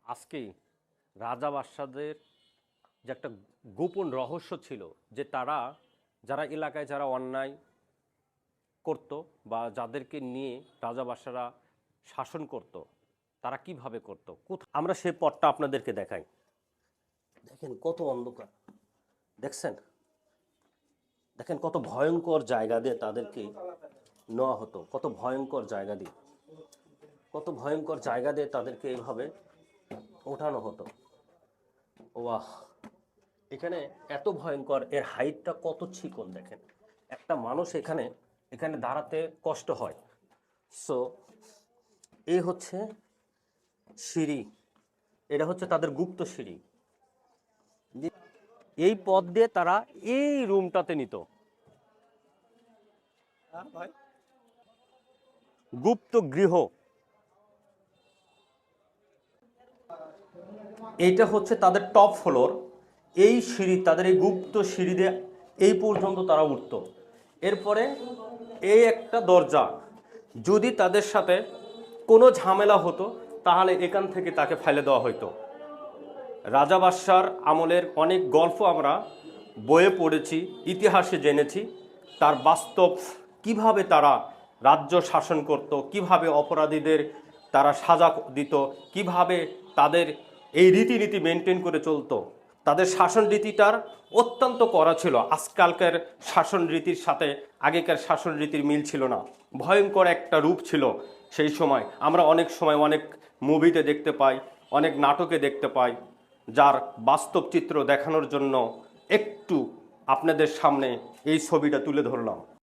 আজকে রাজা বাদশাদের যে একটা গোপন রহস্য ছিল যে তারা যারা এলাকায় যারা অন্যায় করত বা যাদেরকে নিয়ে রাজা বাদশারা শাসন করত তারা কিভাবে করত আমরা সেই পথটা আপনাদেরকে দেখাই। দেখেন কত অন্ধকার, দেখছেন, দেখেন কত ভয়ঙ্কর জায়গা দিয়ে তাদেরকে নেওয়া হতো, কত ভয়ঙ্কর জায়গা দিয়ে, কত ভয়ঙ্কর জায়গা দিয়ে তাদেরকে এইভাবে ওঠানো হতো। ওয়াহ, এখানে এত ভয়ঙ্কর, এর হাইটটা কত চিকন দেখেন, একটা মানুষ এখানে এখানে দাঁড়াতে কষ্ট হয়। সো এই হচ্ছে সিঁড়ি, এটা হচ্ছে তাদের গুপ্ত সিঁড়ি। এই পথ দিয়ে তারা এই রুমটাতে নিত, গুপ্ত গৃহ। এইটা হচ্ছে তাদের টপ ফ্লোর। এই সিঁড়ি, তাদের এই গুপ্ত সিঁড়ি দিয়ে এই পর্যন্ত তারা উঠত। এরপরে এই একটা দরজা, যদি তাদের সাথে কোনো ঝামেলা হতো তাহলে এখান থেকে তাকে ফেলে দেওয়া হতো। রাজা বাদশার আমলের অনেক গল্প আমরা বইয়ে পড়েছি, ইতিহাসে জেনেছি, তার বাস্তব কিভাবে তারা রাজ্য শাসন করত, কিভাবে অপরাধীদের তারা সাজা দিত, কিভাবে তাদের এই রীতিনীতি মেনটেন করে চলতো। তাদের শাসন রীতিটার অত্যন্ত কড়া ছিল। আজকালকার শাসন রীতির সাথে আগেকার শাসন রীতির মিল ছিল না, ভয়ঙ্কর একটা রূপ ছিল সেই সময়। আমরা অনেক সময় অনেক মুভিতে দেখতে পাই, অনেক নাটকে দেখতে পাই, যার বাস্তব চিত্র দেখানোর জন্য একটু আপনাদের সামনে এই ছবিটা তুলে ধরলাম।